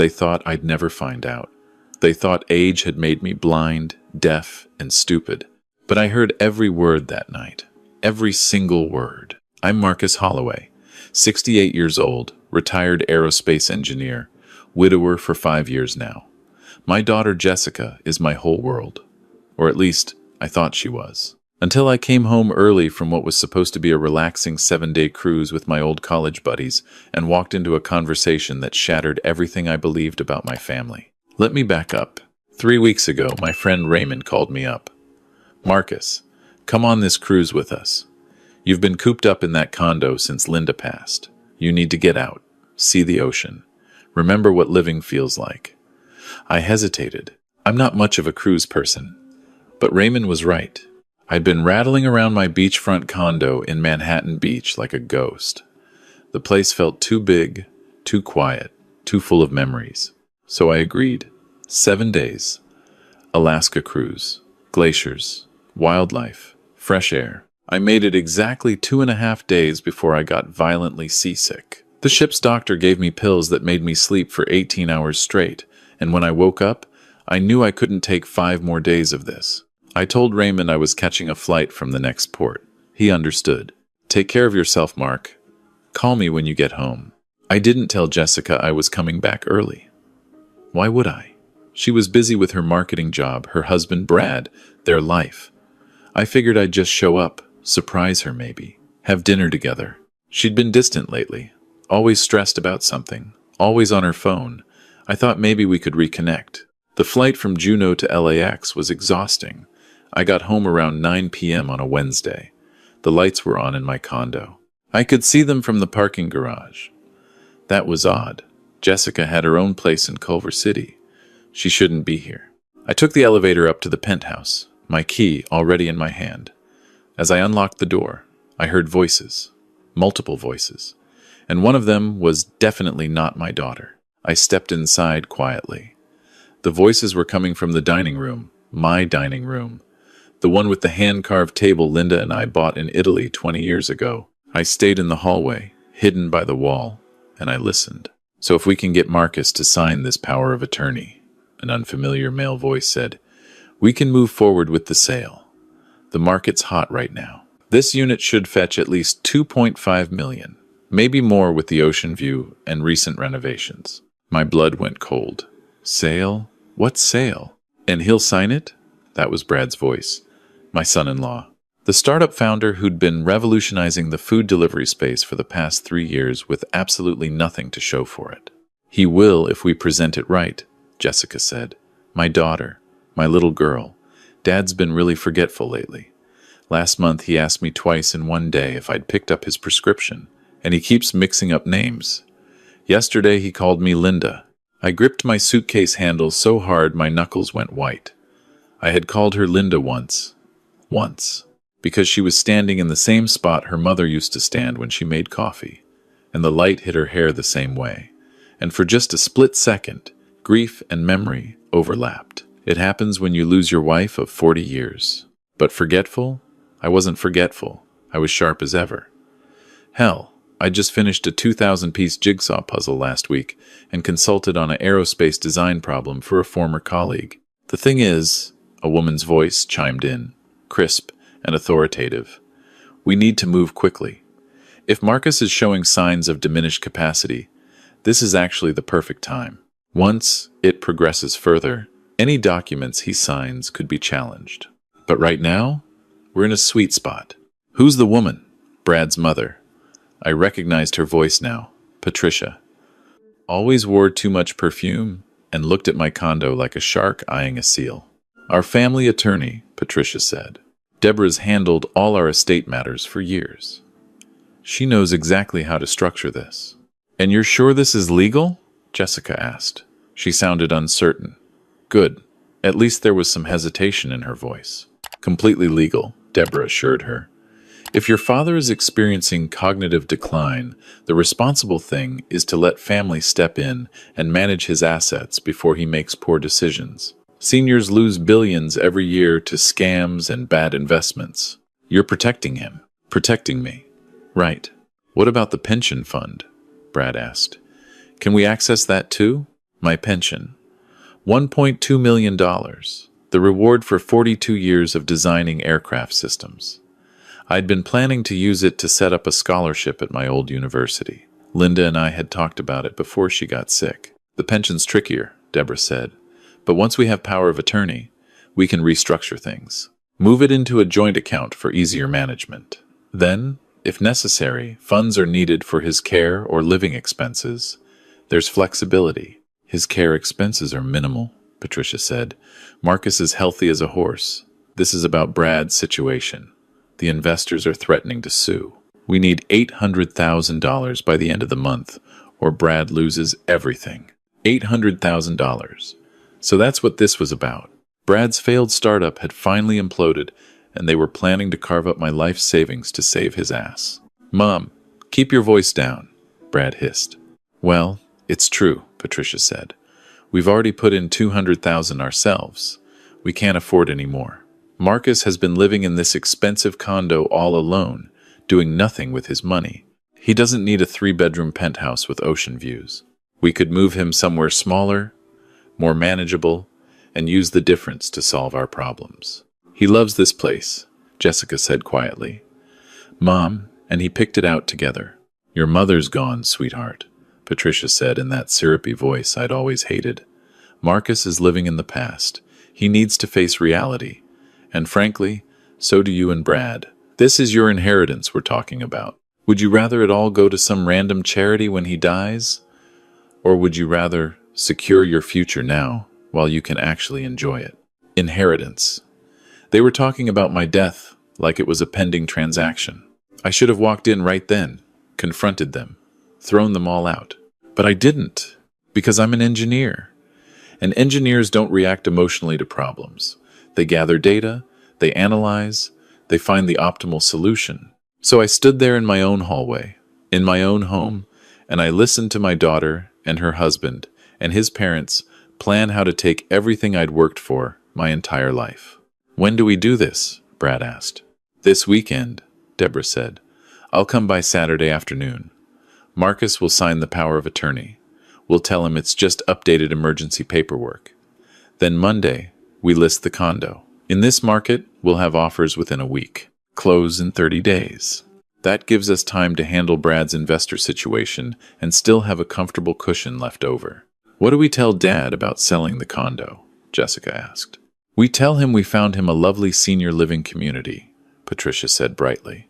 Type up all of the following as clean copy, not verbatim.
They thought I'd never find out. They thought age had made me blind, deaf, and stupid. But I heard every word that night. Every single word. I'm Marcus Holloway, 68 years old, retired aerospace engineer, widower for 5 years now. My daughter Jessica is my whole world. Or at least, I thought she was. Until I came home early from what was supposed to be a relaxing 7-day cruise with my old college buddies and walked into a conversation that shattered everything I believed about my family. Let me back up. 3 weeks ago, my friend Raymond called me up. Marcus, come on this cruise with us. You've been cooped up in that condo since Linda passed. You need to get out, see the ocean. Remember what living feels like. I hesitated. I'm not much of a cruise person. But Raymond was right. I'd been rattling around my beachfront condo in Manhattan Beach like a ghost. The place felt too big, too quiet, too full of memories. So I agreed. 7 days. Alaska cruise. Glaciers. Wildlife. Fresh air. I made it exactly 2.5 days before I got violently seasick. The ship's doctor gave me pills that made me sleep for 18 hours straight, and when I woke up, I knew I couldn't take 5 more days of this. I told Raymond I was catching a flight from the next port. He understood. Take care of yourself, Mark. Call me when you get home. I didn't tell Jessica I was coming back early. Why would I? She was busy with her marketing job, her husband Brad, their life. I figured I'd just show up, surprise her maybe, have dinner together. She'd been distant lately, always stressed about something, always on her phone. I thought maybe we could reconnect. The flight from Juneau to LAX was exhausting. I got home around 9 p.m. on a Wednesday. The lights were on in my condo. I could see them from the parking garage. That was odd. Jessica had her own place in Culver City. She shouldn't be here. I took the elevator up to the penthouse, my key already in my hand. As I unlocked the door, I heard voices, multiple voices, and one of them was definitely not my daughter. I stepped inside quietly. The voices were coming from the dining room, my dining room, the one with the hand-carved table Linda and I bought in Italy 20 years ago. I stayed in the hallway, hidden by the wall, and I listened. So if we can get Marcus to sign this power of attorney, an unfamiliar male voice said, we can move forward with the sale. The market's hot right now. This unit should fetch at least $2.5 million, maybe more with the ocean view and recent renovations. My blood went cold. Sale? What sale? And he'll sign it? That was Brad's voice, my son-in-law. The startup founder who'd been revolutionizing the food delivery space for the past 3 years with absolutely nothing to show for it. He will if we present it right, Jessica said. My daughter, my little girl. Dad's been really forgetful lately. Last month he asked me twice in one day if I'd picked up his prescription, and he keeps mixing up names. Yesterday he called me Linda. I gripped my suitcase handle so hard my knuckles went white. I had called her Linda once, because she was standing in the same spot her mother used to stand when she made coffee, and the light hit her hair the same way. And for just a split second, grief and memory overlapped. It happens when you lose your wife of 40 years. But forgetful? I wasn't forgetful. I was sharp as ever. Hell, I just finished a 2,000-piece jigsaw puzzle last week and consulted on an aerospace design problem for a former colleague. The thing is, a woman's voice chimed in, crisp and authoritative. We need to move quickly. If Marcus is showing signs of diminished capacity, this is actually the perfect time. Once it progresses further, any documents he signs could be challenged. But right now, we're in a sweet spot. Who's the woman? Brad's mother. I recognized her voice now. Patricia. Always wore too much perfume and looked at my condo like a shark eyeing a seal. Our family attorney, Patricia said. Deborah's handled all our estate matters for years. She knows exactly how to structure this. And you're sure this is legal? Jessica asked. She sounded uncertain. Good. At least there was some hesitation in her voice. Completely legal, Deborah assured her. If your father is experiencing cognitive decline, the responsible thing is to let family step in and manage his assets before he makes poor decisions. Seniors lose billions every year to scams and bad investments. You're protecting him. Protecting me. Right. What about the pension fund? Brad asked. Can we access that too? My pension. $1.2 million. The reward for 42 years of designing aircraft systems. I'd been planning to use it to set up a scholarship at my old university. Linda and I had talked about it before she got sick. The pension's trickier, Deborah said. But once we have power of attorney, we can restructure things. Move it into a joint account for easier management. Then, if necessary, funds are needed for his care or living expenses. There's flexibility. His care expenses are minimal, Patricia said. Marcus is healthy as a horse. This is about Brad's situation. The investors are threatening to sue. We need $800,000 by the end of the month, or Brad loses everything. $800,000. So that's what this was about. Brad's failed startup had finally imploded, and they were planning to carve up my life savings to save his ass. Mom, keep your voice down, Brad hissed. Well, it's true, Patricia said. We've already put in $200,000 ourselves. We can't afford any more. Marcus has been living in this expensive condo all alone, doing nothing with his money. He doesn't need a 3-bedroom penthouse with ocean views. We could move him somewhere smaller, more manageable, and use the difference to solve our problems. He loves this place, Jessica said quietly. Mom, and he picked it out together. Your mother's gone, sweetheart, Patricia said in that syrupy voice I'd always hated. Marcus is living in the past. He needs to face reality. And frankly, so do you and Brad. This is your inheritance we're talking about. Would you rather it all go to some random charity when he dies? Or would you rather secure your future now while you can actually enjoy it? Inheritance. They were talking about my death like it was a pending transaction. I should have walked in right then, confronted them, thrown them all out. But I didn't, because I'm an engineer. And engineers don't react emotionally to problems. They gather data, they analyze, they find the optimal solution. So I stood there in my own hallway, in my own home, and I listened to my daughter and her husband and his parents plan how to take everything I'd worked for my entire life. When do we do this? Brad asked. This weekend, Deborah said. I'll come by Saturday afternoon. Marcus will sign the power of attorney. We'll tell him it's just updated emergency paperwork. Then Monday, we list the condo. In this market, we'll have offers within a week. Close in 30 days. That gives us time to handle Brad's investor situation and still have a comfortable cushion left over. What do we tell Dad about selling the condo? Jessica asked. We tell him we found him a lovely senior living community, Patricia said brightly.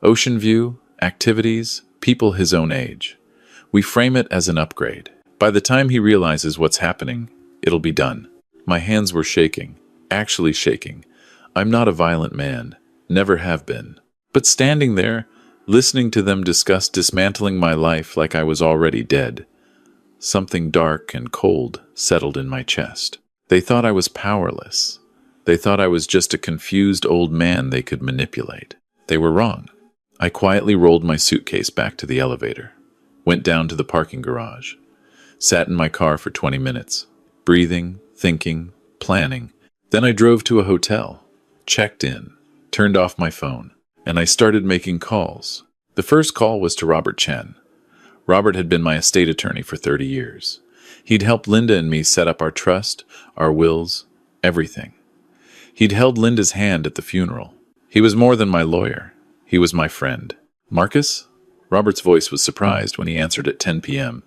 Ocean view, activities, people his own age. We frame it as an upgrade. By the time he realizes what's happening, it'll be done. My hands were shaking, actually shaking. I'm not a violent man, never have been. But standing there, listening to them discuss dismantling my life like I was already dead, something dark and cold settled in my chest. They thought I was powerless. They thought I was just a confused old man they could manipulate. They were wrong. I quietly rolled my suitcase back to the elevator, went down to the parking garage, sat in my car for 20 minutes, breathing, thinking, planning. Then I drove to a hotel, checked in, turned off my phone, and I started making calls. The first call was to Robert Chen. Robert had been my estate attorney for 30 years. He'd helped Linda and me set up our trust, our wills, everything. He'd held Linda's hand at the funeral. He was more than my lawyer. He was my friend. Marcus? Robert's voice was surprised when he answered at 10 p.m.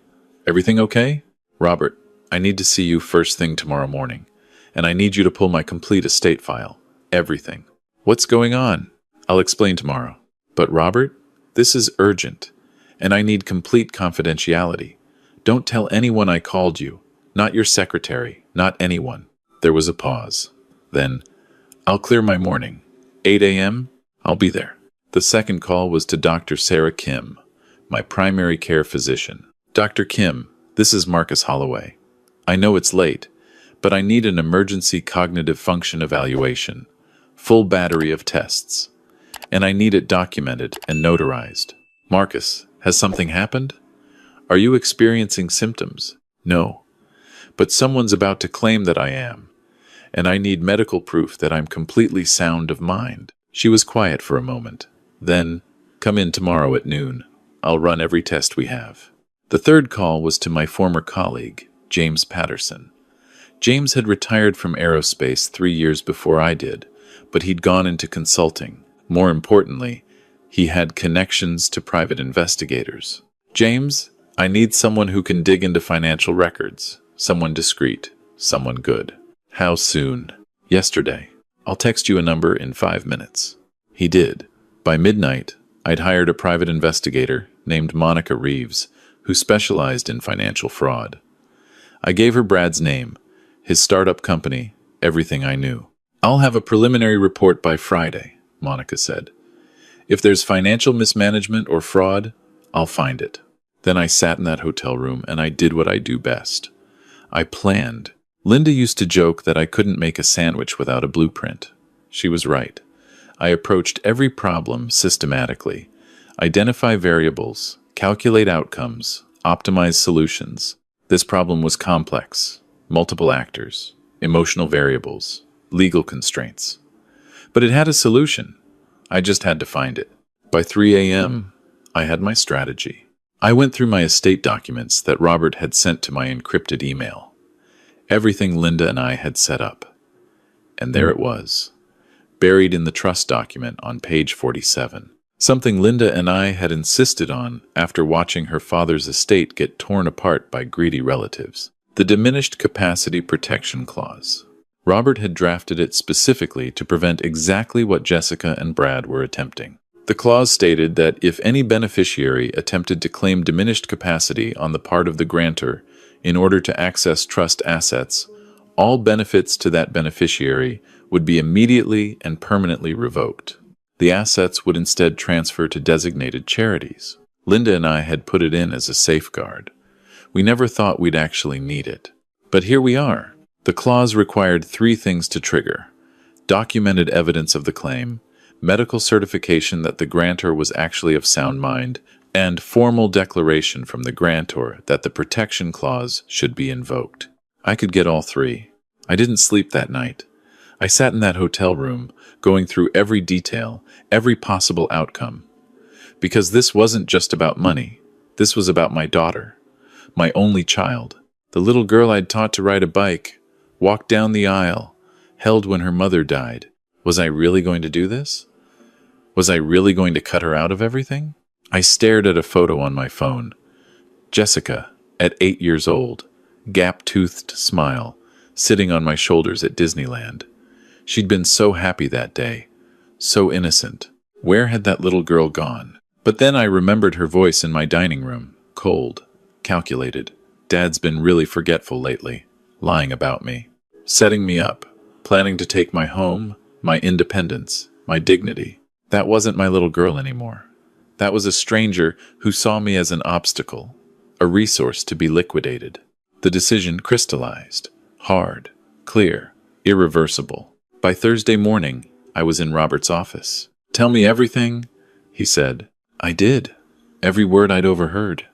Everything okay? Robert, I need to see you first thing tomorrow morning, and I need you to pull my complete estate file. Everything. What's going on? I'll explain tomorrow. But Robert, this is urgent, and I need complete confidentiality. Don't tell anyone I called you. Not your secretary, not anyone. There was a pause. Then, I'll clear my morning. 8 a.m., I'll be there. The second call was to Dr. Sarah Kim, my primary care physician. Dr. Kim, this is Marcus Holloway. I know it's late, but I need an emergency cognitive function evaluation, full battery of tests, and I need it documented and notarized. Marcus, has something happened? Are you experiencing symptoms? No, but someone's about to claim that I am, and I need medical proof that I'm completely sound of mind. She was quiet for a moment. Then, come in tomorrow at noon. I'll run every test we have. The third call was to my former colleague, James Patterson. James had retired from aerospace 3 years before I did, but he'd gone into consulting. More importantly, he had connections to private investigators. James, I need someone who can dig into financial records. Someone discreet. Someone good. How soon? Yesterday. I'll text you a number in 5 minutes. He did. By midnight, I'd hired a private investigator named Monica Reeves, who specialized in financial fraud. I gave her Brad's name, his startup company, everything I knew. I'll have a preliminary report by Friday, Monica said. If there's financial mismanagement or fraud, I'll find it. Then I sat in that hotel room and I did what I do best. I planned. Linda used to joke that I couldn't make a sandwich without a blueprint. She was right. I approached every problem systematically. Identify variables, calculate outcomes, optimize solutions. This problem was complex. Multiple actors, emotional variables, legal constraints. But it had a solution. I just had to find it. By 3 a.m., I had my strategy. I went through my estate documents that Robert had sent to my encrypted email. Everything Linda and I had set up. And there it was, buried in the trust document on page 47. Something Linda and I had insisted on after watching her father's estate get torn apart by greedy relatives. The diminished capacity protection clause. Robert had drafted it specifically to prevent exactly what Jessica and Brad were attempting. The clause stated that if any beneficiary attempted to claim diminished capacity on the part of the grantor in order to access trust assets, all benefits to that beneficiary would be immediately and permanently revoked. The assets would instead transfer to designated charities. Linda and I had put it in as a safeguard. We never thought we'd actually need it. But here we are. The clause required 3 things to trigger: documented evidence of the claim, medical certification that the grantor was actually of sound mind, and formal declaration from the grantor that the protection clause should be invoked. I could get all 3. I didn't sleep that night. I sat in that hotel room, going through every detail, every possible outcome. Because this wasn't just about money. This was about my daughter, my only child, the little girl I'd taught to ride a bike, walked down the aisle, held when her mother died. Was I really going to do this? Was I really going to cut her out of everything? I stared at a photo on my phone. Jessica, at 8 years old, gap-toothed smile, sitting on my shoulders at Disneyland. She'd been so happy that day, so innocent. Where had that little girl gone? But then I remembered her voice in my dining room, cold, calculated. Dad's been really forgetful lately, lying about me, setting me up, planning to take my home, my independence, my dignity. That wasn't my little girl anymore. That was a stranger who saw me as an obstacle, a resource to be liquidated. The decision crystallized, hard, clear, irreversible. By Thursday morning, I was in Robert's office. "Tell me everything," he said. I did. Every word I'd overheard.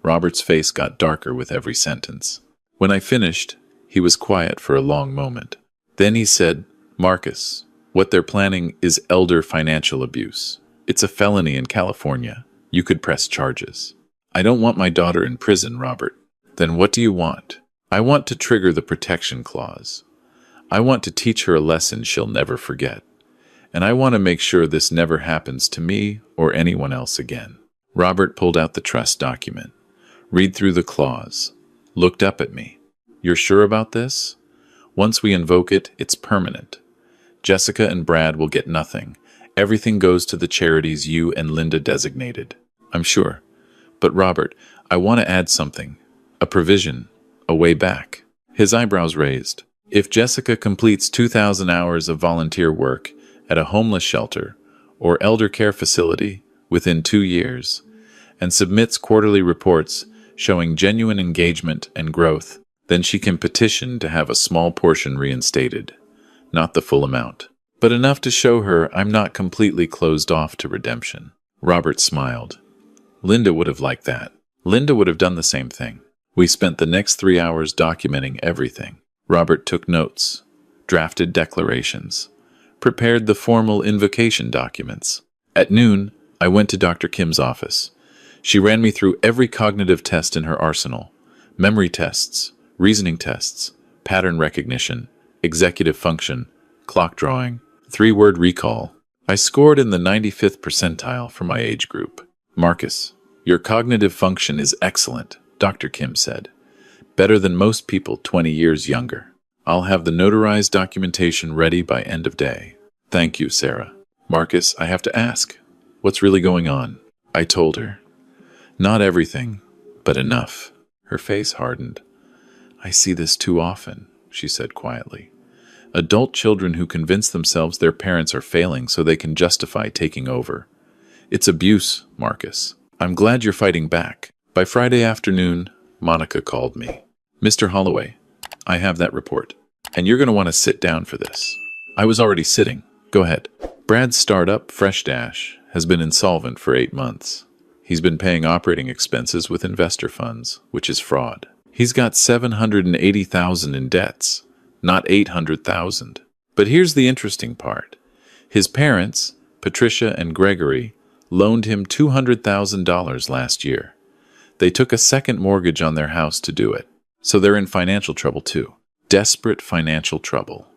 Robert's face got darker with every sentence. When I finished, he was quiet for a long moment. Then he said, "Marcus, what they're planning is elder financial abuse. It's a felony in California. You could press charges." "I don't want my daughter in prison, Robert." "Then what do you want?" "I want to trigger the protection clause. I want to teach her a lesson she'll never forget. And I want to make sure this never happens to me or anyone else again." Robert pulled out the trust document, read through the clause, looked up at me. "You're sure about this? Once we invoke it, it's permanent. Jessica and Brad will get nothing. Everything goes to the charities you and Linda designated." "I'm sure. But Robert, I want to add something. A provision. A way back." His eyebrows raised. "If Jessica completes 2,000 hours of volunteer work at a homeless shelter or elder care facility within 2 years and submits quarterly reports showing genuine engagement and growth, then she can petition to have a small portion reinstated. Not the full amount, but enough to show her I'm not completely closed off to redemption." Robert smiled. Linda would have liked that. Linda would have done the same thing. We spent the next 3 hours documenting everything. Robert took notes, drafted declarations, prepared the formal invocation documents. At noon, I went to Dr. Kim's office. She ran me through every cognitive test in her arsenal. Memory tests, reasoning tests, pattern recognition, executive function, clock drawing, 3-word recall. I scored in the 95th percentile for my age group. Marcus, your cognitive function is excellent, Dr. Kim said. Better than most people 20 years younger. I'll have the notarized documentation ready by end of day. Thank you, Sarah. Marcus, I have to ask, what's really going on? I told her. Not everything, but enough. Her face hardened. I see this too often, she said quietly. Adult children who convince themselves their parents are failing so they can justify taking over. It's abuse, Marcus. I'm glad you're fighting back. By Friday afternoon, Monica called me. Mr. Holloway, I have that report, and you're going to want to sit down for this. I was already sitting. Go ahead. Brad's startup, Fresh Dash, has been insolvent for 8 months. He's been paying operating expenses with investor funds, which is fraud. He's got $780,000 in debts, not $800,000. But here's the interesting part. His parents, Patricia and Gregory, loaned him $200,000 last year. They took a second mortgage on their house to do it. So they're in financial trouble too. Desperate financial trouble.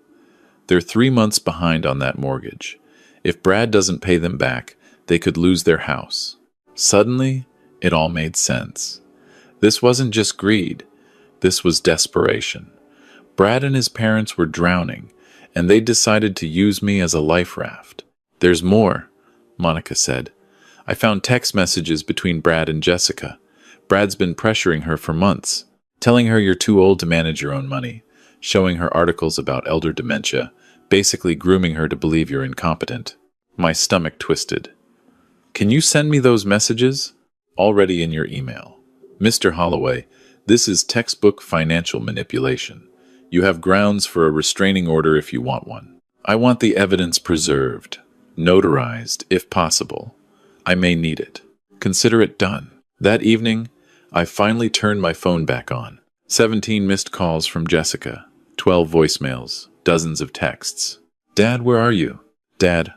They're 3 months behind on that mortgage. If Brad doesn't pay them back, they could lose their house. Suddenly, it all made sense. This wasn't just greed. This was desperation. Brad and his parents were drowning, and they decided to use me as a life raft. There's more, Monica said. I found text messages between Brad and Jessica. Brad's been pressuring her for months, telling her you're too old to manage your own money, showing her articles about elder dementia, basically grooming her to believe you're incompetent. My stomach twisted. Can you send me those messages? Already in your email. Mr. Holloway, this is textbook financial manipulation. You have grounds for a restraining order if you want one. I want the evidence preserved, notarized, if possible. I may need it. Consider it done. That evening, I finally turned my phone back on. 17 missed calls from Jessica, 12 voicemails, dozens of texts. Dad, where are you? Dad,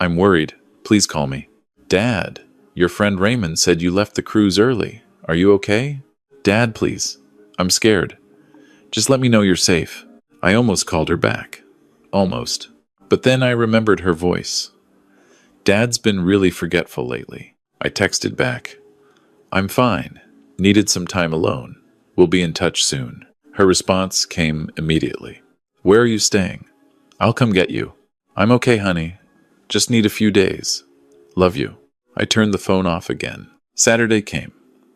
I'm worried. Please call me. Dad, your friend Raymond said you left the cruise early. Are you okay? Dad, please. I'm scared. Just let me know you're safe. I almost called her back. Almost. But then I remembered her voice. Dad's been really forgetful lately. I texted back. I'm fine. Needed some time alone. We'll be in touch soon. Her response came immediately. Where are you staying? I'll come get you. I'm okay, honey. Just need a few days. Love you. I turned the phone off again. Saturday came.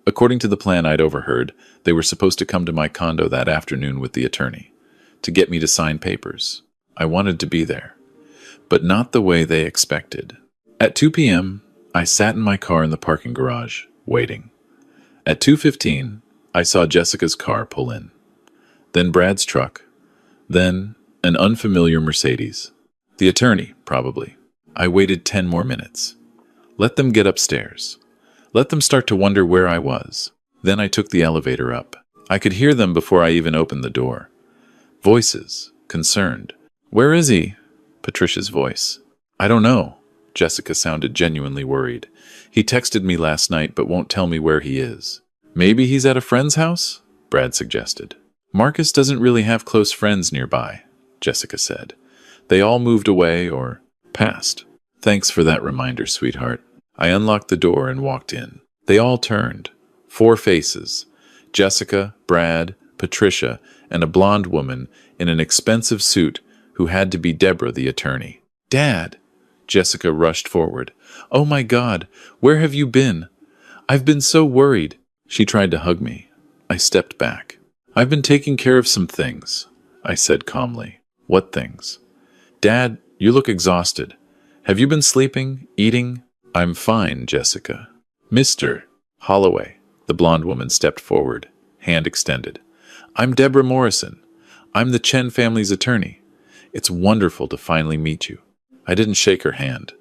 According to the plan I'd overheard, they were supposed to come to my condo that afternoon with the attorney, to get me to sign papers. I wanted to be there, but not the way they expected. At 2 p.m., I sat in my car in the parking garage, waiting. At 2:15, I saw Jessica's car pull in. Then Brad's truck. Then an unfamiliar Mercedes. The attorney, probably. I waited 10 more minutes. Let them get upstairs. Let them start to wonder where I was. Then I took the elevator up. I could hear them before I even opened the door. Voices, concerned. Where is he? Patricia's voice. I don't know. Jessica sounded genuinely worried. He texted me last night but won't tell me where he is. Maybe he's at a friend's house? Brad suggested. Marcus doesn't really have close friends nearby, Jessica said. They all moved away or passed. Thanks for that reminder, sweetheart. I unlocked the door and walked in. They all turned. 4 faces. Jessica, Brad, Patricia, and a blonde woman in an expensive suit who had to be Deborah, the attorney. Dad! Jessica rushed forward. Oh my God, where have you been? I've been so worried. She tried to hug me. I stepped back. I've been taking care of some things, I said calmly. What things? Dad, you look exhausted. Have you been sleeping, eating? I'm fine, Jessica. Mr. Holloway, the blonde woman stepped forward, hand extended. I'm Deborah Morrison. I'm the Chen family's attorney. It's wonderful to finally meet you. I didn't shake her hand.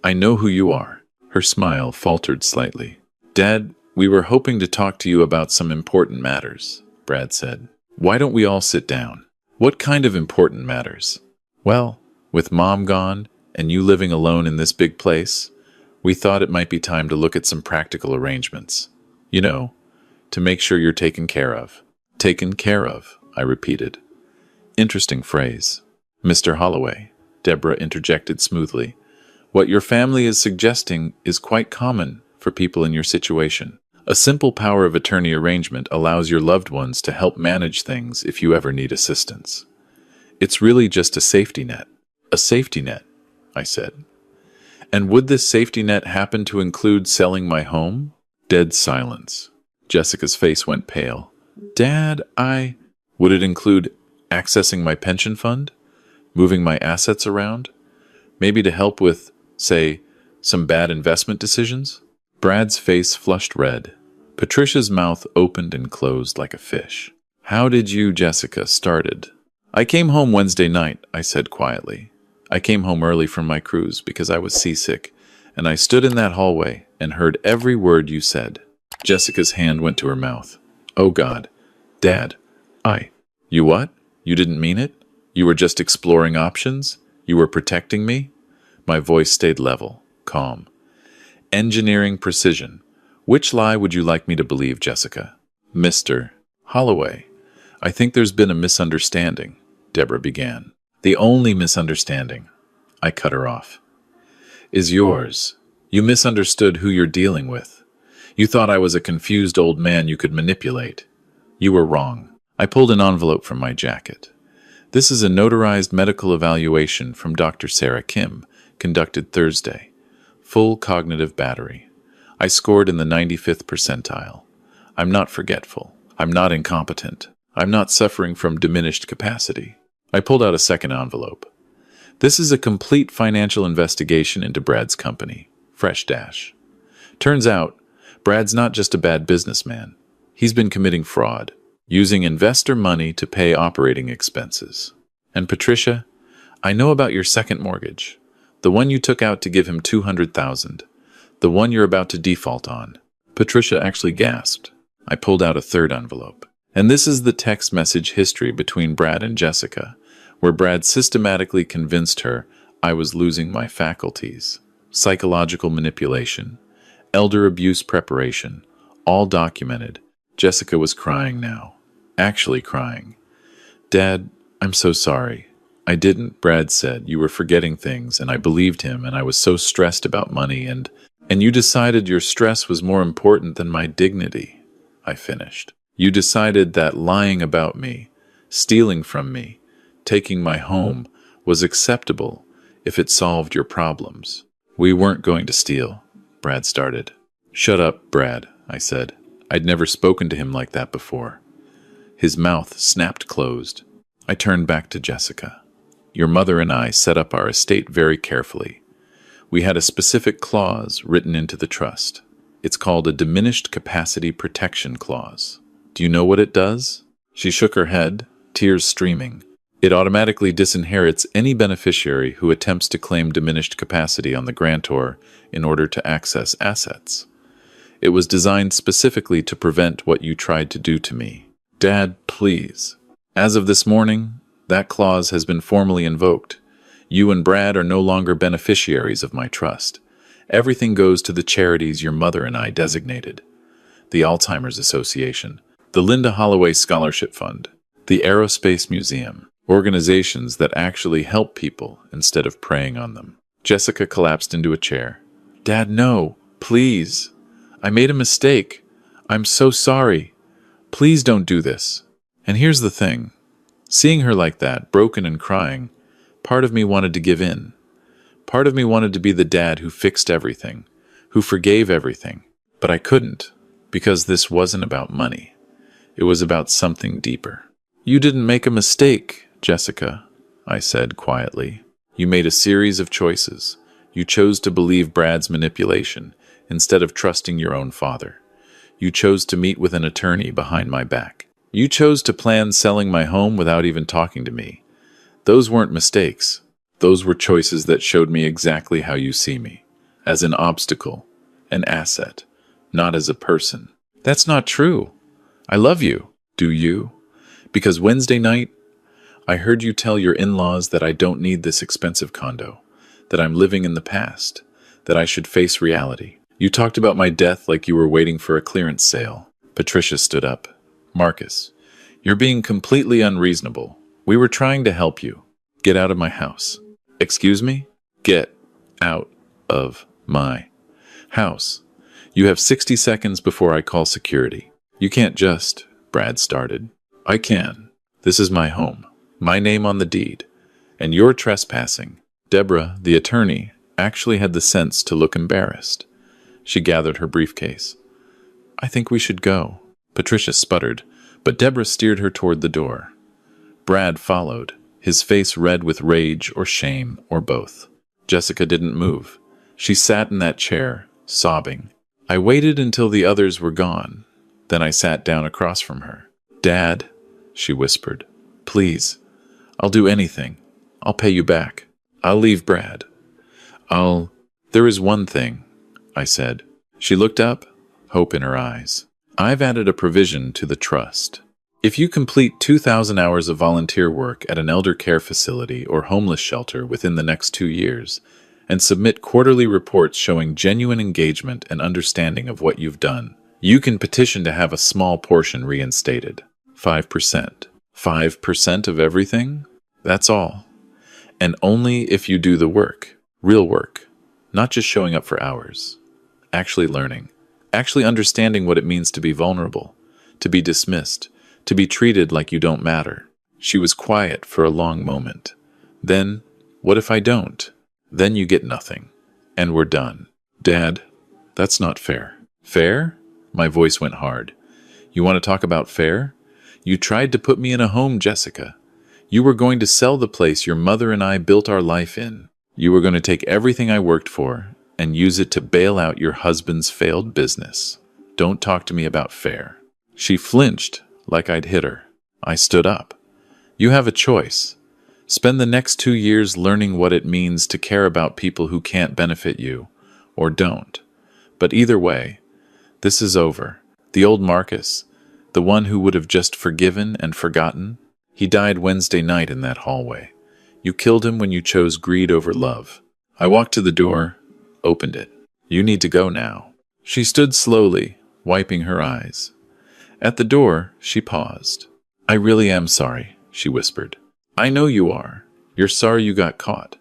I know who you are. Her smile faltered slightly. Dad, we were hoping to talk to you about some important matters, Brad said. Why don't we all sit down? What kind of important matters? Well, with Mom gone and you living alone in this big place, we thought it might be time to look at some practical arrangements. You know, to make sure you're taken care of. Taken care of, I repeated. Interesting phrase. Mr. Holloway, Deborah interjected smoothly. What your family is suggesting is quite common for people in your situation. A simple power of attorney arrangement allows your loved ones to help manage things if you ever need assistance. It's really just a safety net. A safety net, I said. And would this safety net happen to include selling my home? Dead silence. Jessica's face went pale. Dad, Would it include accessing my pension fund? Moving my assets around? Maybe to help with, say, some bad investment decisions? Brad's face flushed red. Patricia's mouth opened and closed like a fish. How did you, Jessica, started? I came home Wednesday night, I said quietly. I came home early from my cruise because I was seasick, and I stood in that hallway and heard every word you said. Jessica's hand went to her mouth. Oh God. Dad. You what? You didn't mean it? You were just exploring options? You were protecting me? My voice stayed level, calm. Engineering precision. Which lie would you like me to believe, Jessica? Mr. Holloway, I think there's been a misunderstanding, Deborah began. The only misunderstanding, I cut her off, is yours. You misunderstood who you're dealing with. You thought I was a confused old man you could manipulate. You were wrong. I pulled an envelope from my jacket. This is a notarized medical evaluation from Dr. Sarah Kim, conducted Thursday. Full cognitive battery. I scored in the 95th percentile. I'm not forgetful. I'm not incompetent. I'm not suffering from diminished capacity. I pulled out a second envelope. This is a complete financial investigation into Brad's company, Fresh Dash. Turns out, Brad's not just a bad businessman. He's been committing fraud, using investor money to pay operating expenses. And Patricia, I know about your second mortgage, the one you took out to give him $200,000, the one you're about to default on. Patricia actually gasped. I pulled out a third envelope. And this is the text message history between Brad and Jessica, where Brad systematically convinced her I was losing my faculties. Psychological manipulation, elder abuse preparation, all documented. Jessica was crying now. Actually crying. Dad, I'm so sorry. I didn't, Brad said. You were forgetting things, and I believed him, and I was so stressed about money, and you decided your stress was more important than my dignity, I finished. You decided that lying about me, stealing from me, taking my home was acceptable if it solved your problems. We weren't going to steal, Brad started. Shut up, Brad, I said. I'd never spoken to him like that before. His mouth snapped closed. I turned back to Jessica. Your mother and I set up our estate very carefully. We had a specific clause written into the trust. It's called a diminished capacity protection clause. Do you know what it does? She shook her head, tears streaming. It automatically disinherits any beneficiary who attempts to claim diminished capacity on the grantor in order to access assets. It was designed specifically to prevent what you tried to do to me. Dad, please. As of this morning, that clause has been formally invoked. You and Brad are no longer beneficiaries of my trust. Everything goes to the charities your mother and I designated. The Alzheimer's Association, the Linda Holloway Scholarship Fund, the Aerospace Museum, organizations that actually help people instead of preying on them. Jessica collapsed into a chair. Dad, no, please. I made a mistake. I'm so sorry. Please don't do this. And here's the thing. Seeing her like that, broken and crying, part of me wanted to give in. Part of me wanted to be the dad who fixed everything, who forgave everything. But I couldn't, because this wasn't about money. It was about something deeper. You didn't make a mistake, Jessica, I said quietly. You made a series of choices. You chose to believe Brad's manipulation instead of trusting your own father. You chose to meet with an attorney behind my back. You chose to plan selling my home without even talking to me. Those weren't mistakes. Those were choices that showed me exactly how you see me, as an obstacle, an asset, not as a person. That's not true. I love you. Do you? Because Wednesday night, I heard you tell your in-laws that I don't need this expensive condo, that I'm living in the past, that I should face reality. You talked about my death like you were waiting for a clearance sale. Patricia stood up. Marcus, you're being completely unreasonable. We were trying to help you. Get out of my house. Excuse me? Get out of my house. You have 60 seconds before I call security. You can't just, Brad started. I can. This is my home. My name on the deed. And you're trespassing. Deborah, the attorney, actually had the sense to look embarrassed. She gathered her briefcase. I think we should go. Patricia sputtered, but Deborah steered her toward the door. Brad followed, his face red with rage or shame or both. Jessica didn't move. She sat in that chair, sobbing. I waited until the others were gone. Then I sat down across from her. Dad, she whispered, please, I'll do anything. I'll pay you back. I'll leave Brad. There is one thing, I said. She looked up, hope in her eyes. I've added a provision to the trust. If you complete 2,000 hours of volunteer work at an elder care facility or homeless shelter within the next 2 years, and submit quarterly reports showing genuine engagement and understanding of what you've done, you can petition to have a small portion reinstated. 5%. 5% of everything? That's all. And only if you do the work. Real work. Not just showing up for hours. Actually learning. Actually understanding what it means to be vulnerable. To be dismissed. To be treated like you don't matter. She was quiet for a long moment. Then, what if I don't? Then you get nothing. And we're done. Dad, that's not fair. Fair? My voice went hard. You want to talk about fair? You tried to put me in a home, Jessica. You were going to sell the place your mother and I built our life in. You were going to take everything I worked for and use it to bail out your husband's failed business. Don't talk to me about fair. She flinched like I'd hit her. I stood up. You have a choice. Spend the next 2 years learning what it means to care about people who can't benefit you, or don't. But either way, this is over. The old Marcus, the one who would have just forgiven and forgotten, he died Wednesday night in that hallway. You killed him when you chose greed over love. I walked to the door, opened it. You need to go now. She stood slowly, wiping her eyes. At the door, she paused. I really am sorry, she whispered. I know you are. You're sorry you got caught.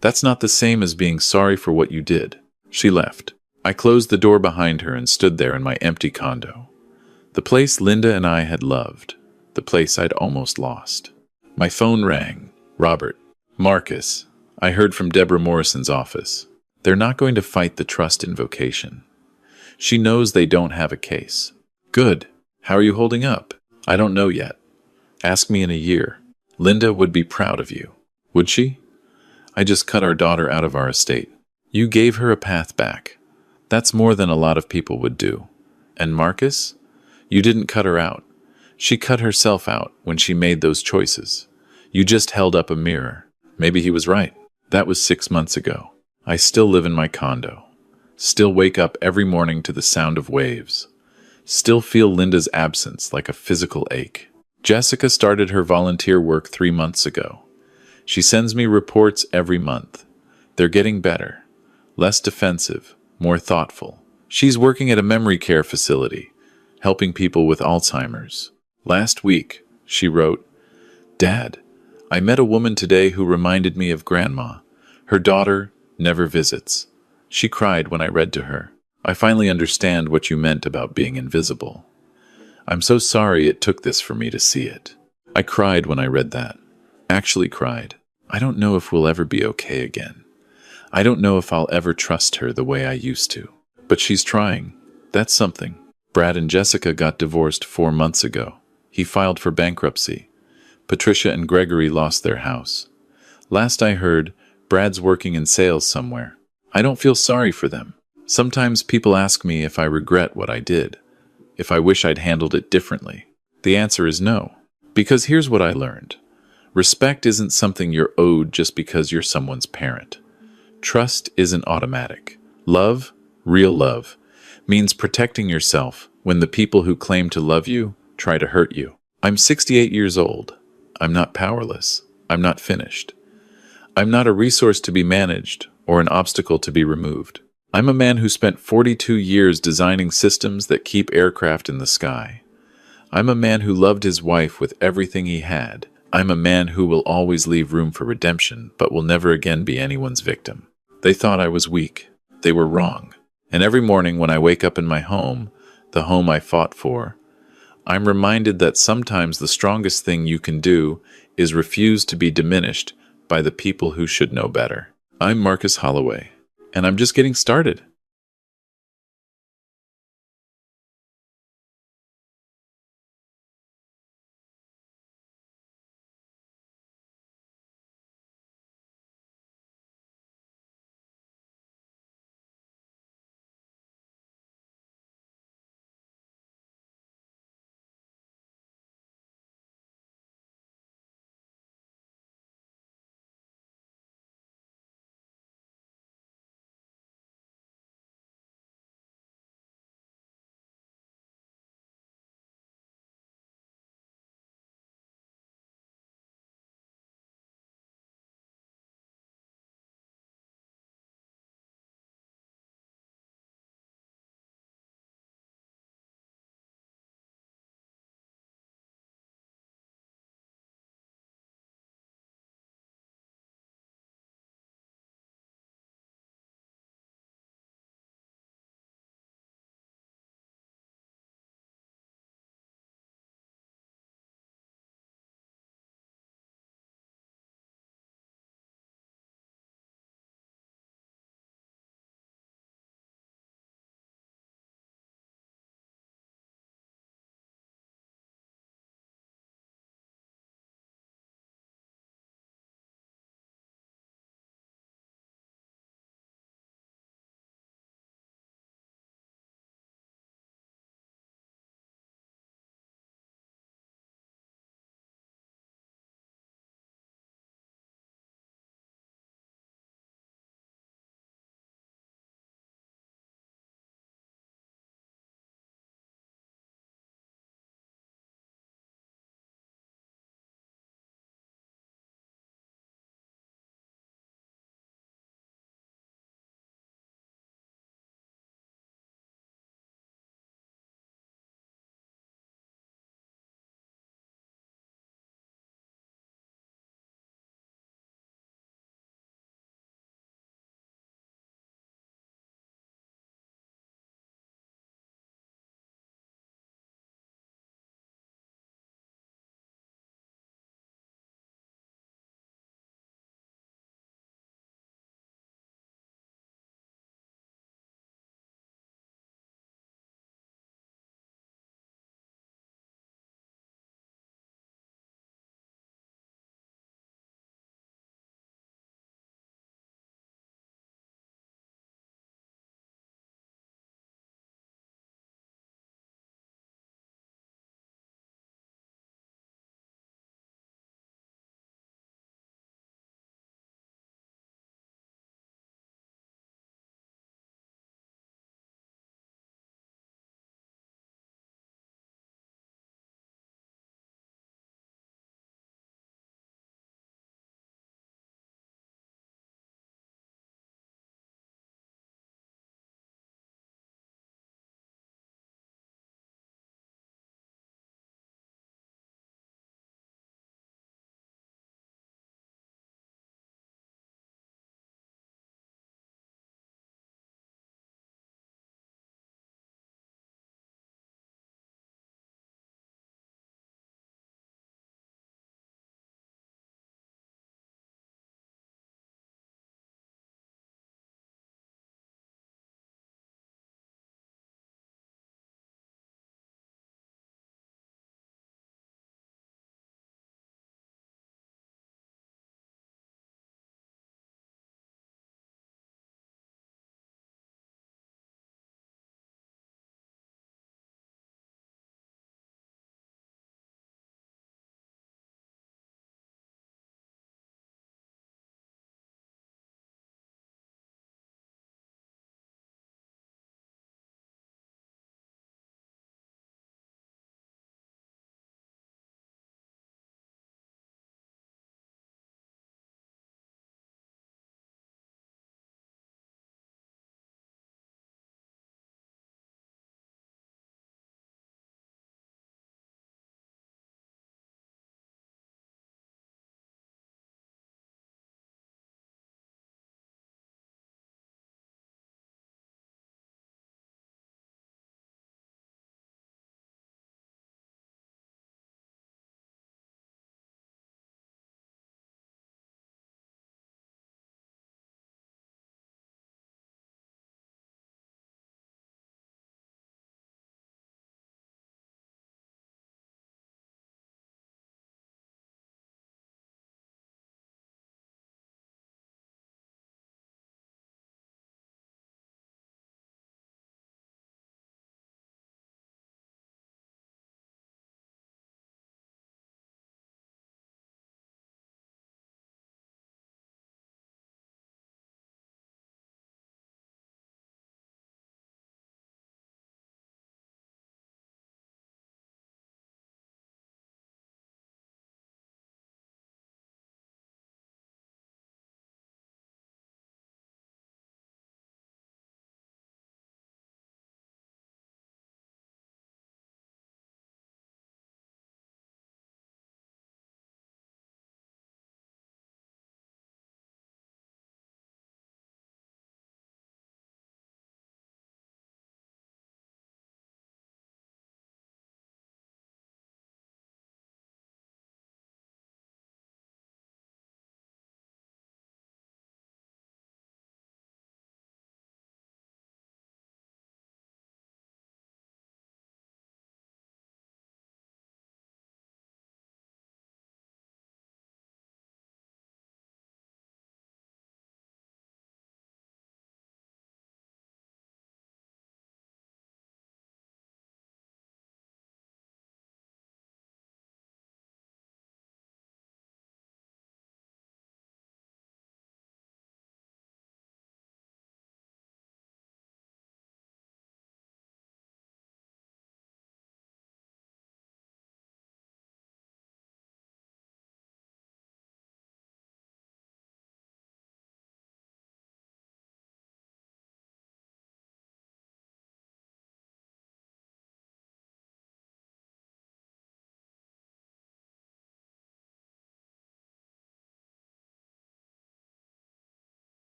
That's not the same as being sorry for what you did. She left. I closed the door behind her and stood there in my empty condo. The place Linda and I had loved. The place I'd almost lost. My phone rang. Robert. Marcus. I heard from Deborah Morrison's office. They're not going to fight the trust invocation. She knows they don't have a case. Good. How are you holding up? I don't know yet. Ask me in a year. Linda would be proud of you. Would she? I just cut our daughter out of our estate. You gave her a path back. That's more than a lot of people would do. And Marcus? You didn't cut her out. She cut herself out when she made those choices. You just held up a mirror. Maybe he was right. That was 6 months ago. I still live in my condo. Still wake up every morning to the sound of waves. Still feel Linda's absence like a physical ache. Jessica started her volunteer work 3 months ago. She sends me reports every month. They're getting better. Less defensive. More thoughtful. She's working at a memory care facility, helping people with Alzheimer's. Last week, she wrote, Dad, I met a woman today who reminded me of Grandma. Her daughter never visits. She cried when I read to her. I finally understand what you meant about being invisible. I'm so sorry it took this for me to see it. I cried when I read that. Actually cried. I don't know if we'll ever be okay again. I don't know if I'll ever trust her the way I used to. But she's trying. That's something. Brad and Jessica got divorced 4 months ago. He filed for bankruptcy. Patricia and Gregory lost their house. Last I heard, Brad's working in sales somewhere. I don't feel sorry for them. Sometimes people ask me if I regret what I did, if I wish I'd handled it differently. The answer is no. Because here's what I learned. Respect isn't something you're owed just because you're someone's parent. Trust isn't automatic. Love, real love, means protecting yourself when the people who claim to love you try to hurt you. I'm 68 years old. I'm not powerless. I'm not finished. I'm not a resource to be managed or an obstacle to be removed. I'm a man who spent 42 years designing systems that keep aircraft in the sky. I'm a man who loved his wife with everything he had. I'm a man who will always leave room for redemption, but will never again be anyone's victim. They thought I was weak. They were wrong. And every morning when I wake up in my home, the home I fought for, I'm reminded that sometimes the strongest thing you can do is refuse to be diminished by the people who should know better. I'm Marcus Holloway, and I'm just getting started.